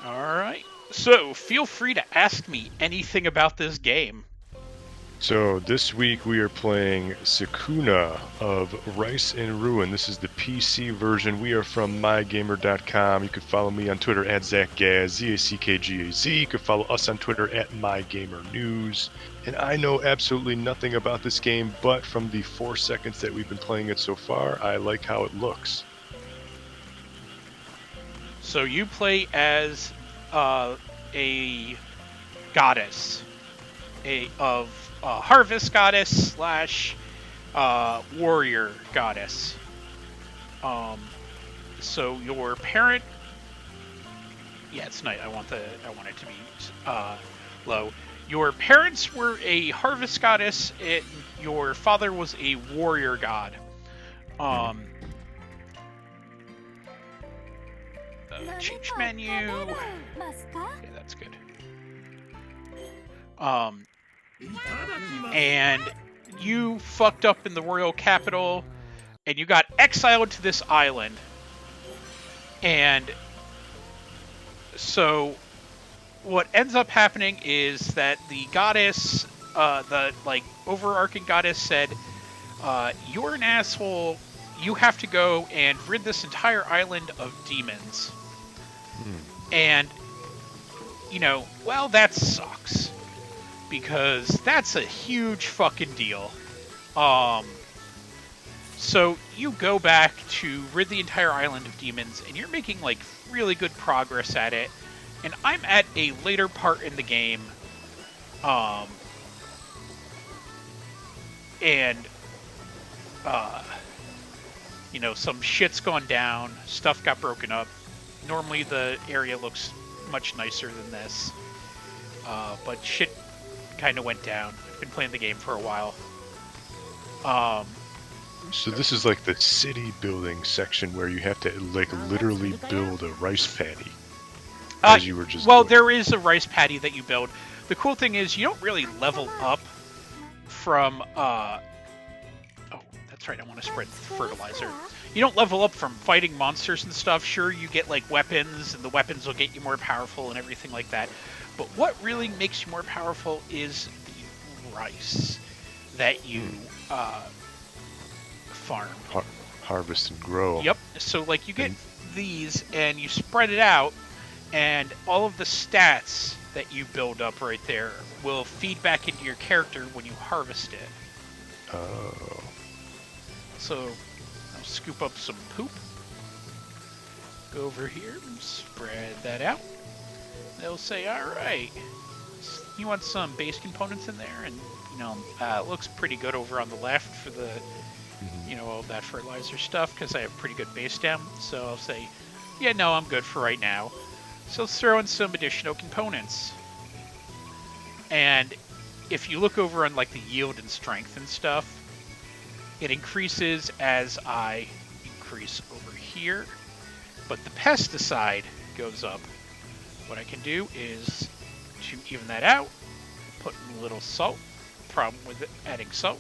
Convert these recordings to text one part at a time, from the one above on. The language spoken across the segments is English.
Alright. So, feel free to ask me anything about this game. So this week we are playing Sakuna of Rice and Ruin. This is the PC version. We are from MyGamer.com. You can follow me on Twitter at ZackGaz, Z-A-C-K-G-A-Z. You can follow us on Twitter at MyGamerNews. And I know absolutely nothing about this game, but from the 4 seconds that we've been playing it so far, I like how it looks. So, you play as a goddess, a harvest goddess slash warrior goddess. Um, so your parent, yeah, it's night. I want it to be low. Your parents were a harvest goddess, and your father was a warrior god. Um, Change menu. Yeah, that's good. Um, and you fucked up in the royal capital, and you got exiled to this island. And so what ends up happening is that the goddess, the overarching goddess said, "You're an asshole. You have to go and rid this entire island of demons." And well, that sucks because that's a huge fucking deal. So you go back to rid the entire island of demons, and you're making really good progress at it. And I'm at a later part in the game, and some shit's gone down, stuff got broken up. Normally the area looks much nicer than this, but shit kind of went down. I've been playing the game for a while. So this is like the city building section where you have to literally build a rice paddy. As you were just well, there is a rice paddy that you build. The cool thing is you don't really level up from oh, that's right, I want to spread fertilizer. You don't level up from fighting monsters and stuff. Sure, you get weapons, and the weapons will get you more powerful and everything like that. But what really makes you more powerful is the rice that you farm. Harvest and grow. Yep. So you get these and you spread it out, and all of the stats that you build up right there will feed back into your character when you harvest it. Oh. So I'll scoop up some poop. Go over here and spread that out. They'll say, all right, you want some base components in there? And, it looks pretty good over on the left for the, all that fertilizer stuff, because I have pretty good base down. So I'll say, yeah, no, I'm good for right now. So let's throw in some additional components. And if you look over on the yield and strength and stuff, it increases as I increase over here. But the pesticide goes up. What I can do is to even that out, put in a little salt. Problem with adding salt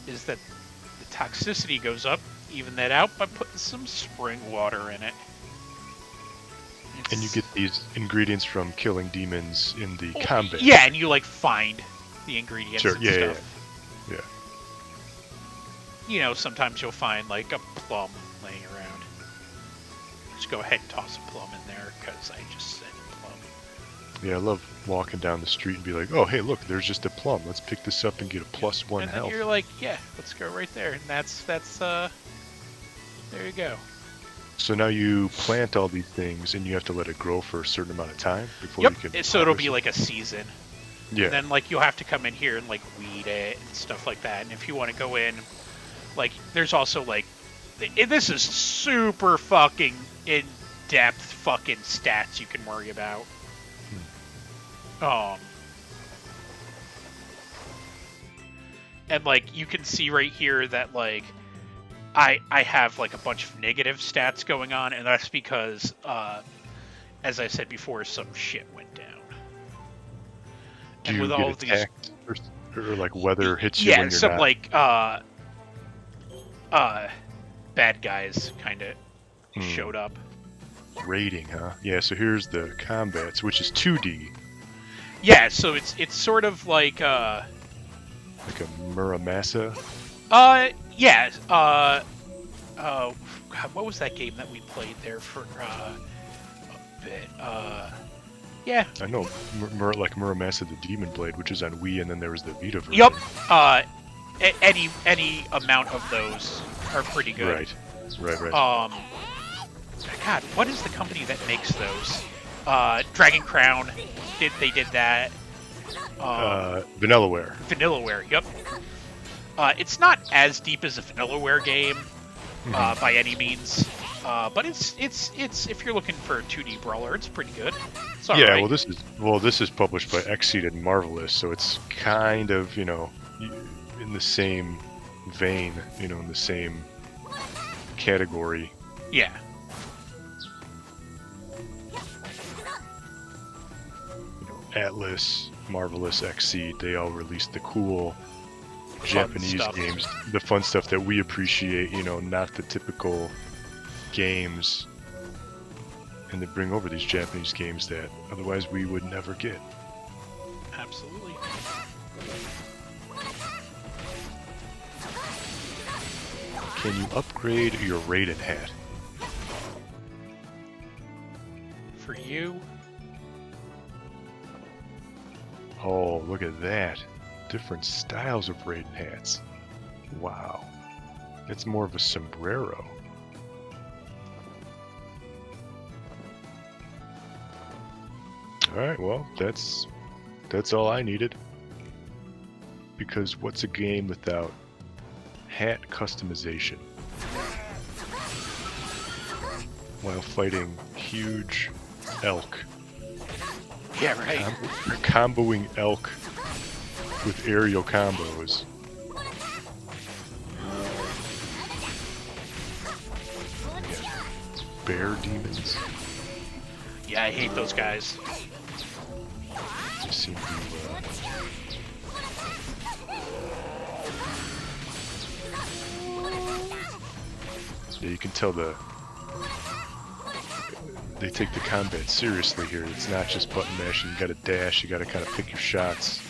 is that the toxicity goes up. Even that out by putting some spring water in it. And you get these ingredients from killing demons in the combat. Yeah, and you find the ingredients and stuff. Yeah. Sometimes you'll find a plum laying around. Just go ahead and toss a plum in there because I just said plum. Yeah, I love walking down the street and be like, oh, hey, look, there's just a plum. Let's pick this up and get a +1 health. And you're like, yeah, let's go right there. And that's there you go. So now you plant all these things, and you have to let it grow for a certain amount of time before you can. So it'll be a season. Yeah. And then you'll have to come in here and weed it and stuff like that. And if you want to go in, there's also this is super fucking in-depth fucking stats you can worry about. And you can see right here that I have a bunch of negative stats going on, and that's because as I said before, some shit went down. Do you get attacked or weather hits you when you're some not? Bad guys kind of showed up. Raiding, huh? Yeah, so here's the combats, which is 2D. Yeah, so it's sort of like Like a Muramasa. yeah, God, what was that game that we played there for a bit? Yeah. I know, like Muramasa the Demon Blade, which is on Wii, and then there was the Vita version. Yup. Any amount of those are pretty good. Right. God, what is the company that makes those? Dragon Crown. They did that. Vanillaware. Vanillaware. Yep. It's not as deep as a Vanillaware game by any means, but it's if you're looking for a 2D brawler, it's pretty good. It's all Yeah, right. this is published by Exceed and Marvelous, so it's kind of, you know, in the same vein, you know, in the same category. Yeah. You know, Atlas, Marvelous, Exceed, they all released the cool Japanese games, the fun stuff that we appreciate, you know, not the typical games, and they bring over these Japanese games that otherwise we would never get. Absolutely. Can you upgrade your Raiden hat? For you. Oh, look at that. Different styles of Raiden hats. Wow. It's more of a sombrero. Alright, well, that's all I needed. Because what's a game without hat customization? While fighting huge elk. Yeah, right. Comboing elk with aerial combos. Bear demons. Yeah, I hate those guys. Just seem to yeah, you can tell they take the combat seriously here. It's not just button mashing. You gotta dash, you gotta kind of pick your shots.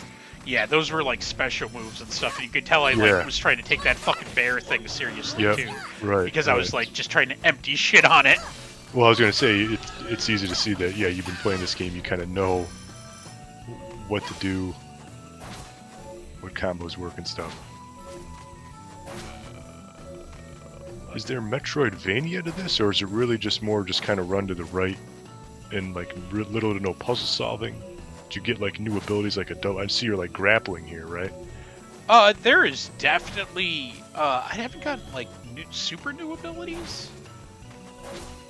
Yeah, those were like special moves and stuff, and you could tell I like was trying to take that fucking bear thing seriously too. Right. Because I was like just trying to empty shit on it. Well, I was gonna say it's easy to see that you've been playing this game, you kind of know what to do, what combos work and stuff. Is there Metroidvania to this, or is it really just more just kind of run to the right and like little to no puzzle solving? Do you get like new abilities like a double? I see you're like grappling here, right? There is definitely I haven't gotten like super new abilities.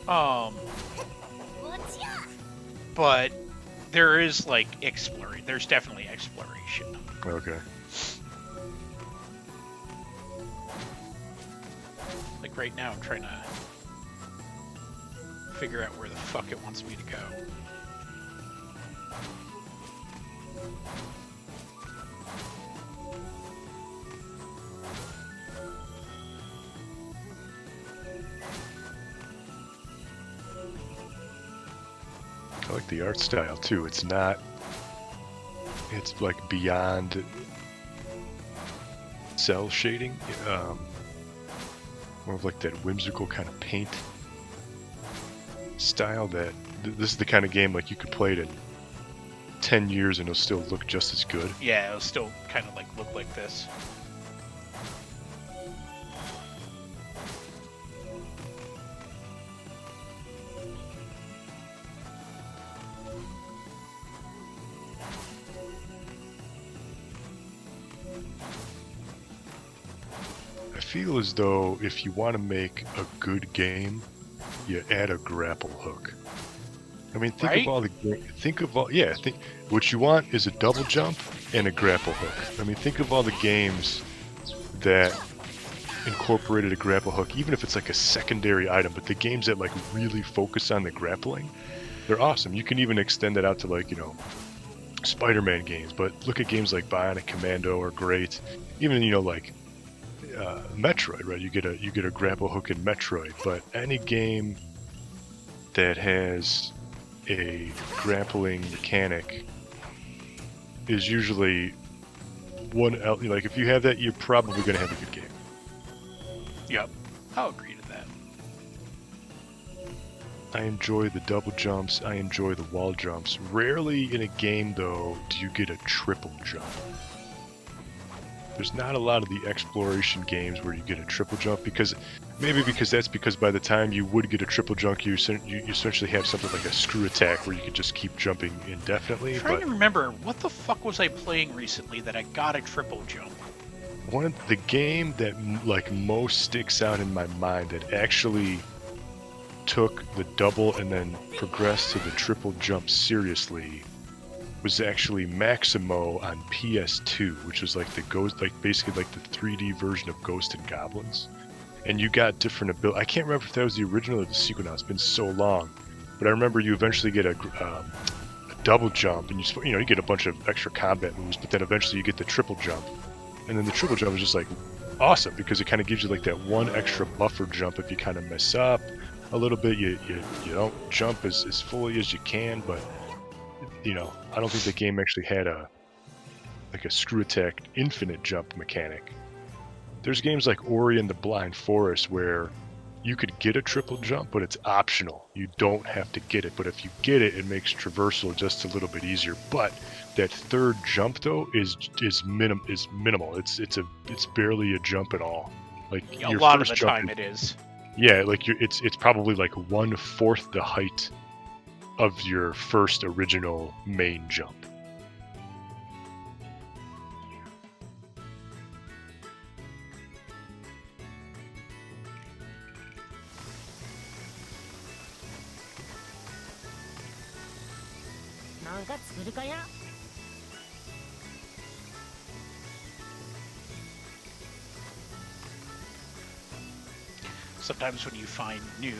But there is like exploring. There's definitely exploration. Okay. Like right now, I'm trying to figure out where the fuck it wants me to go. I like the art style too. It's not. It's like beyond cell shading. More of like that whimsical kind of paint style. That this is the kind of game like you could play it in 10 years and it'll still look just as good. Yeah, it'll still kind of like look like this. I feel as though if you want to make a good game, you add a grapple hook. I mean, think of all the think what you want is a double jump and a grapple hook. I mean, think of all the games that incorporated a grapple hook, even if it's like a secondary item, but the games that like really focus on the grappling, they're awesome. You can even extend that out to like, you know, Spider-Man games, but look at games like Bionic Commando are great. Even, you know, like Metroid, right? You get a grapple hook in Metroid, but any game that has a grappling mechanic is usually like if you have that, you're probably going to have a good game. Yep, I'll agree to that. I enjoy the double jumps. I enjoy the wall jumps. Rarely in a game, though, do you get a triple jump. There's not a lot of the exploration games where you get a triple jump because that's because by the time you would get a triple jump, you essentially have something like a screw attack where you could just keep jumping indefinitely. I'm trying to remember, what the fuck was I playing recently that I got a triple jump? One of the game that like most sticks out in my mind that actually took the double and then progressed to the triple jump seriously was actually Maximo on PS2, which was like basically like the 3D version of Ghost and Goblins. And you got different abilities. I can't remember if that was the original or the sequel now. It's been so long, but I remember you eventually get a double jump, and you get a bunch of extra combat moves, but then eventually you get the triple jump, and then the triple jump is just like awesome because it kind of gives you like that one extra buffer jump if you kind of mess up a little bit. You don't jump as fully as you can, but I don't think the game actually had a screw attack infinite jump mechanic. There's games like Ori and the Blind Forest where you could get a triple jump, but it's optional. You don't have to get it, but if you get it, it makes traversal just a little bit easier. But that third jump though is minimal. It's barely a jump at all. Like a lot of the time it is. Yeah, like it's probably like 1/4 the height of your first original main jump. Sometimes when you find new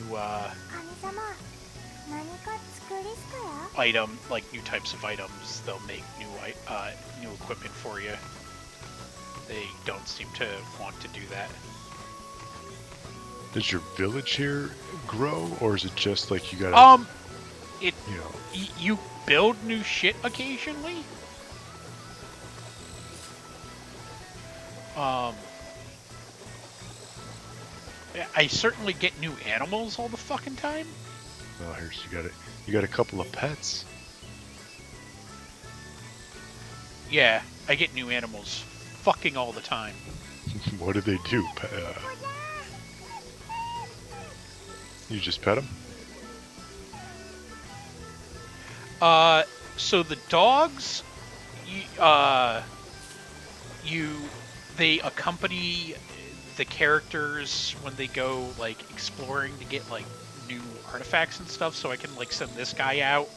new types of items, they'll make new equipment for you. They don't seem to want to do that. Does your village here grow, or is it just like you gotta? You build new shit occasionally. I certainly get new animals all the fucking time. Oh, here's you got a couple of pets. Yeah, I get new animals fucking all the time. What do they do? You just pet them? So the dogs, they accompany the characters when they go like exploring to get like new artifacts and stuff. So I can like send this guy out,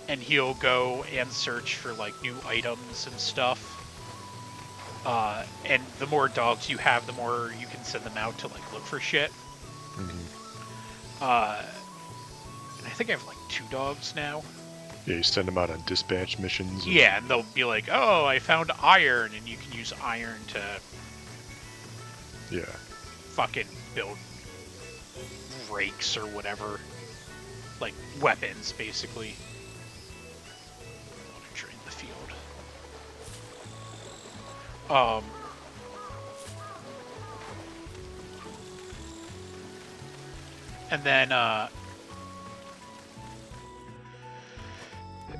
and he'll go and search for like new items and stuff. And the more dogs you have, the more you can send them out to like look for shit. Mm-hmm. And I think I have like 2 dogs now. Yeah, you send them out on dispatch missions. Yeah, and they'll be like, "Oh, I found iron," and you can use iron to fucking build rakes or whatever, like weapons, basically. I want to drain the field. And then,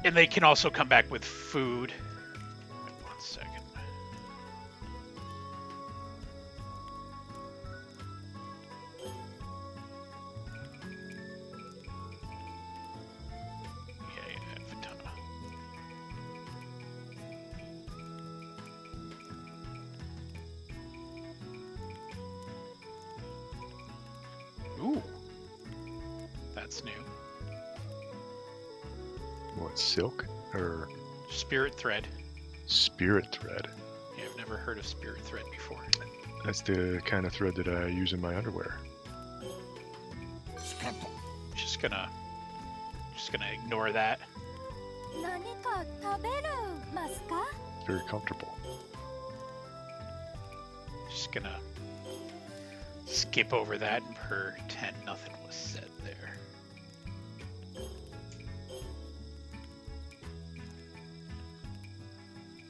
and they can also come back with food. 1 second. Yeah, I have a ton of... Ooh. That's new. What, silk? Or... Spirit thread. Spirit thread? Yeah, I've never heard of spirit thread before. That's the kind of thread that I use in my underwear. Just gonna ignore that. Very comfortable. Just gonna skip over that and pretend nothing was said there.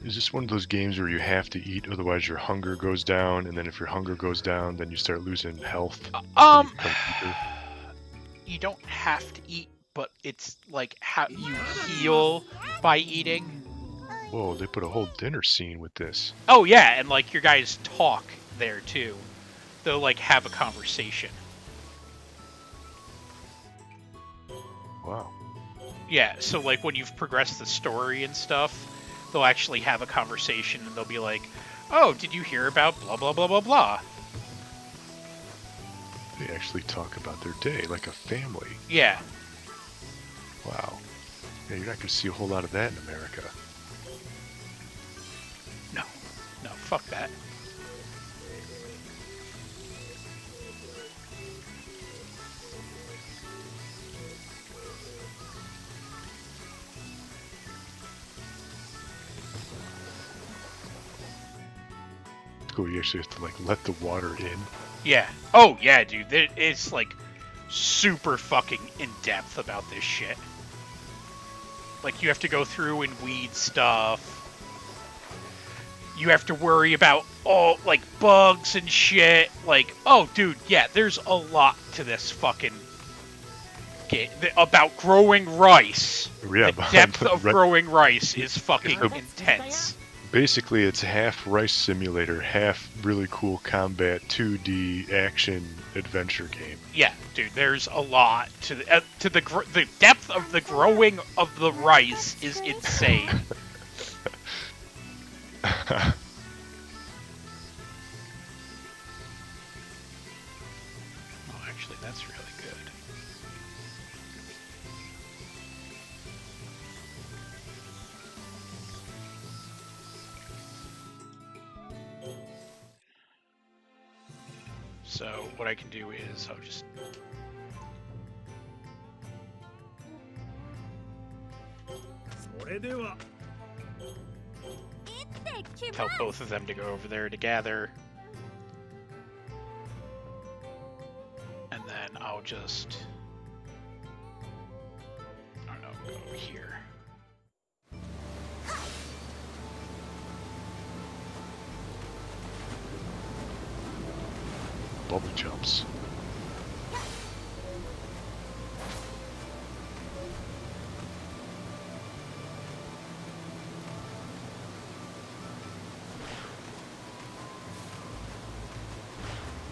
Is this one of those games where you have to eat, otherwise your hunger goes down, and then if your hunger goes down, then you start losing health? And you become weaker? You don't have to eat, but it's like how you heal by eating. Whoa, they put a whole dinner scene with this. Oh yeah, and like your guys talk there too. They'll like have a conversation. Wow. Yeah, so like when you've progressed the story and stuff, they'll actually have a conversation and they'll be like, "Oh, did you hear about blah blah blah blah blah?" They actually talk about their day like a family. Yeah. Wow. Yeah, you're not going to see a whole lot of that in America. No, fuck that. Cool, you actually have to like let the water in. Yeah. Oh yeah, dude. It's like super fucking in depth about this shit. Like you have to go through and weed stuff. You have to worry about all like bugs and shit. Like, oh, dude, yeah. There's a lot to this fucking game about growing rice. Yeah, the depth of growing rice is fucking intense. Basically, it's half Rice Simulator, half really cool combat 2D action adventure game. Yeah, dude, there's a lot to the depth of the growing of the rice is insane. Oh, actually, that's really good. So what I can do is I'll just tell both of them to go over there together. And then I'll just, I don't know, go over here. Bubble jumps.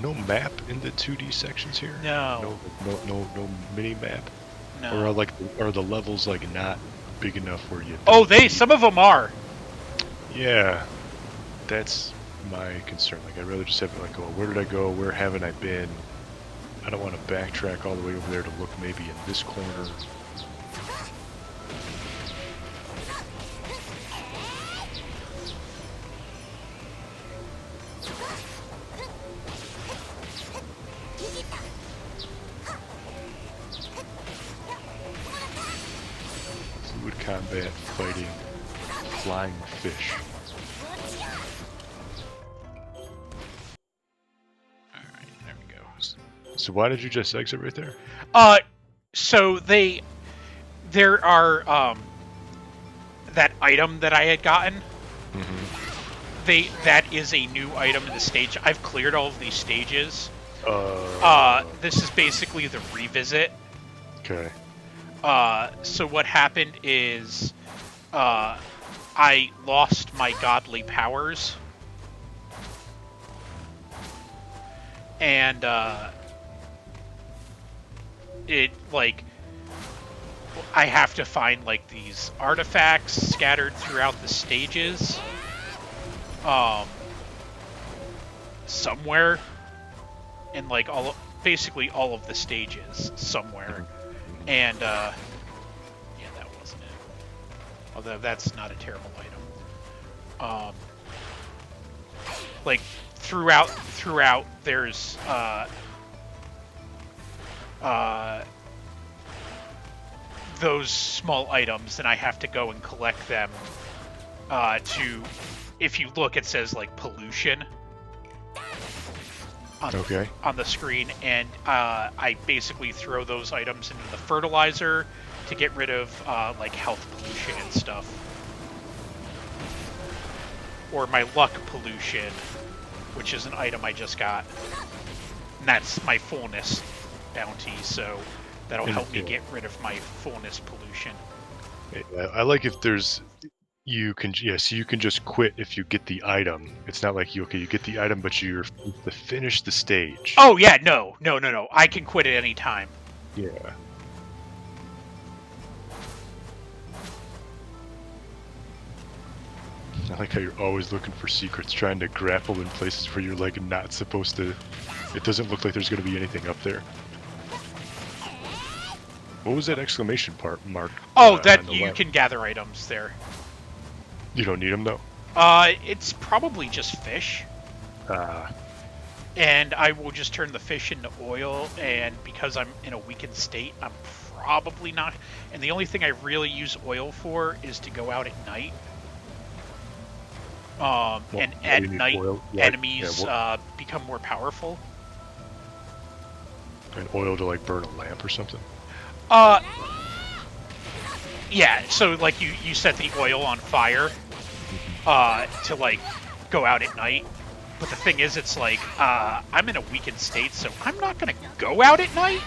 No map in the 2D sections here? No. No mini map? No. Or are the levels like not big enough where you Oh, some of them are. Yeah. That's my concern. Like I'd rather just have it like, oh, where did I go? Where haven't I been? I don't want to backtrack all the way over there to look maybe in this corner. Fluid combat fighting flying fish. Alright, there we go. So why did you just exit right there? So there are, that item that I had gotten, that is a new item in the stage. I've cleared all of these stages. This is basically the revisit. Okay. So what happened is, I lost my godly powers. And, it, like, I have to find, like, these artifacts scattered throughout the stages. Somewhere. In, like, basically all of the stages somewhere. And, yeah, that wasn't it. Although that's not a terrible item. Like, throughout, there's, those small items, and I have to go and collect them, if you look, it says, like, pollution. On the screen, and I basically throw those items into the fertilizer to get rid of like health pollution and stuff. or my luck pollution, which is an item I just got. And that's my fullness bounty, so that'll help me get rid of my fullness pollution. I like if there's you can so you can just quit if you get the item. It's not like you get the item, but you're to finish the stage. Oh yeah, no. I can quit at any time. Yeah. I like how you're always looking for secrets, trying to grapple in places where you're like not supposed to. It doesn't look like there's going to be anything up there. What was that exclamation mark? Oh, that you can gather items there. You don't need them though. It's probably just fish. Ah. And I will just turn the fish into oil, and because I'm in a weakened state, I'm probably not. And the only thing I really use oil for is to go out at night. And at night, enemies become more powerful. And oil to like burn a lamp or something? Yeah, so like you set the oil on fire to like go out at night. But the thing is, it's like, I'm in a weakened state, so I'm not gonna go out at night.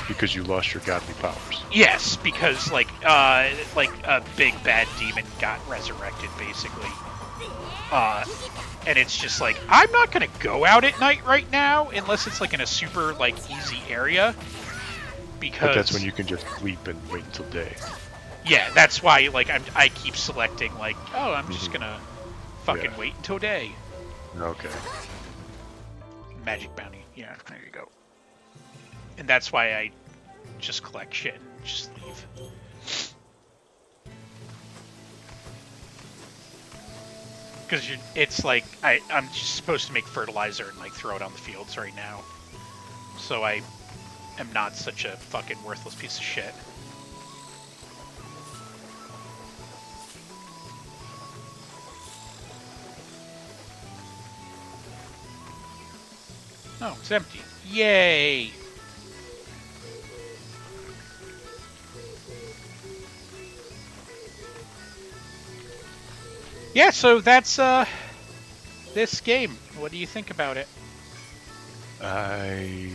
Because you lost your godly powers. Yes, because like a big bad demon got resurrected, basically. And it's just like, I'm not gonna go out at night right now, unless it's like in a super like easy area. Because but that's when you can just sleep and wait until day. Yeah, that's why like I keep selecting like, oh, I'm just gonna fucking wait until day. Okay. Magic bounty. Yeah, there you go. And that's why I just collect shit and just leave. Because it's like, I'm just supposed to make fertilizer and like throw it on the fields right now. So I am not such a fucking worthless piece of shit. Oh, it's empty. Yay! Yeah, so that's this game. What do you think about it? I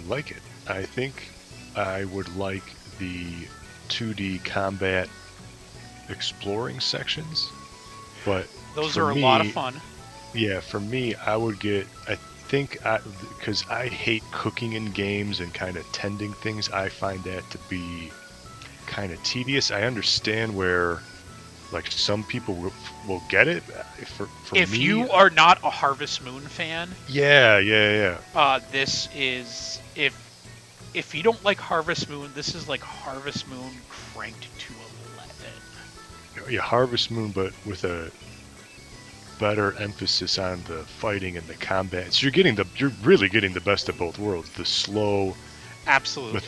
like it. I think I would like the 2D combat exploring sections, but those are a lot of fun. Yeah, for me, I would get. I think because I hate cooking in games and kind of tending things. I find that to be kind of tedious. I understand where, like, some people will get it. For if me, you are not a Harvest Moon fan, yeah. This is if you don't like Harvest Moon, this is like Harvest Moon cranked to 11. Yeah, Harvest Moon, but with a better emphasis on the fighting and the combat. So you're really getting the best of both worlds. The slow, absolutely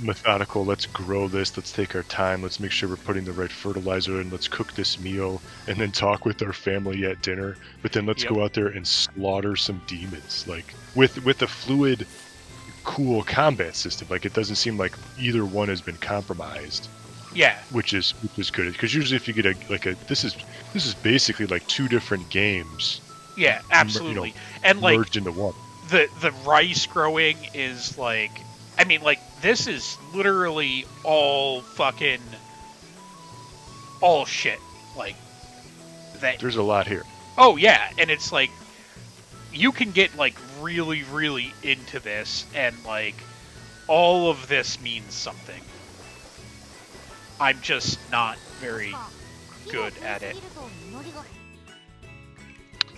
methodical. Let's grow this. Let's take our time. Let's make sure we're putting the right fertilizer in. Let's cook this meal and then talk with our family at dinner. But then let's go out there and slaughter some demons, like with a fluid, cool combat system. Like, it doesn't seem like either one has been compromised. Yeah, which is good, because usually if you get this is basically like two different games. Yeah, absolutely, and like merged into one. The rice growing is like, I mean, like, this is literally all fucking all shit. Like that. There's a lot here. Oh yeah, and it's like you can get like really, really into this, and like all of this means something. I'm just not very good at it.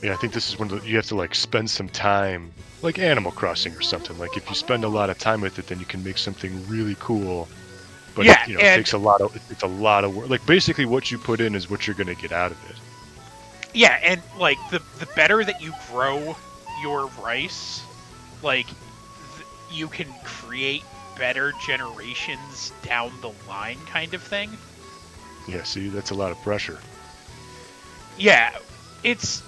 Yeah, I think this is you have to like spend some time, like Animal Crossing or something. Like, if you spend a lot of time with it, then you can make something really cool. But it takes a lot of work. Like, basically what you put in is what you're gonna get out of it. Yeah, and like the better that you grow your rice, like you can create better generations down the line, kind of thing. Yeah, see, that's a lot of pressure. Yeah, it's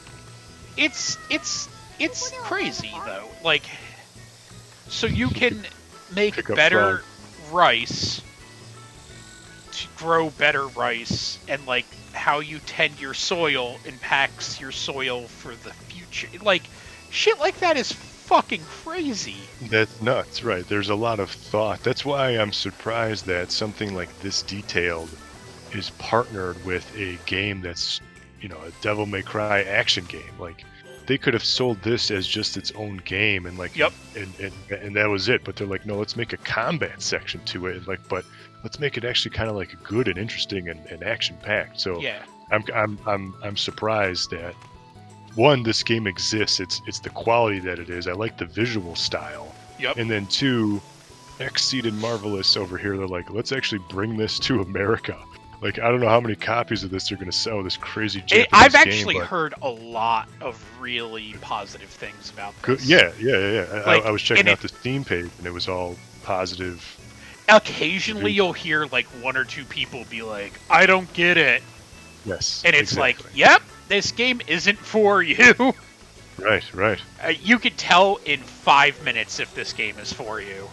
crazy though. Like, so you can make better rice to grow better rice, and like how you tend your soil impacts your soil for the future. Like shit like that is fucking crazy. That's nuts, right? There's a lot of thought. That's why I'm surprised that something like this detailed is partnered with a game that's, a Devil May Cry action game. Like, they could have sold this as just its own game and like, Yep. and that was it. But they're like, no, let's make a combat section to it. Like, but let's make it actually kind of like good and interesting and action packed. So Yeah. I'm surprised that one, this game exists. It's the quality that it is. I like the visual style. Yep. And then two, Exceeded Marvelous over here, they're like, let's actually bring this to America. Like, I don't know how many copies of this they're going to sell, this crazy Japanese I've game, actually but heard a lot of really positive things about good. this. Yeah. Like, I was checking and out the Steam page, and it was all positive. Occasionally you'll hear like one or two people be like, I don't get it. Yes. And it's exactly. like, yep, this game isn't for you. Right. You could tell in 5 minutes if this game is for you.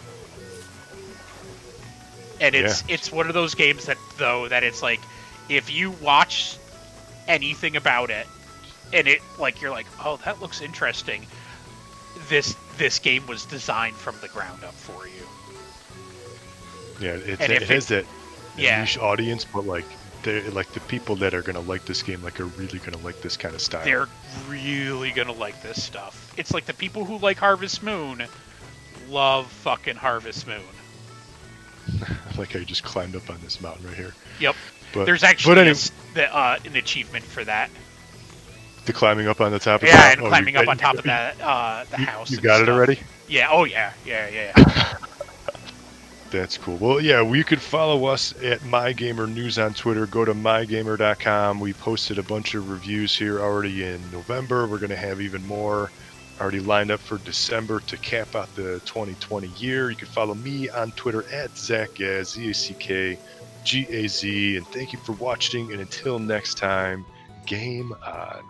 And it's one of those games that it's like, if you watch anything about it, and it like you're like, oh, that looks interesting. This game was designed from the ground up for you. Yeah, it has that niche audience, but like the people that are gonna like this game are really gonna like this kind of style. They're really gonna like this stuff. It's like the people who like Harvest Moon love fucking Harvest Moon. I like how you just climbed up on this mountain right here. Yep. But there's actually anyway, an achievement for that. The climbing up on the top of the and climbing up on top of that the house. You got it already? Yeah. Oh yeah. That's cool. Well, yeah, you could follow us at MyGamer News on Twitter. Go to mygamer.com. We posted a bunch of reviews here already in November. We're going to have even more already lined up for December to cap out the 2020 year. You can follow me on Twitter at ZackGaz, ZackGaz. And thank you for watching. And until next time, game on.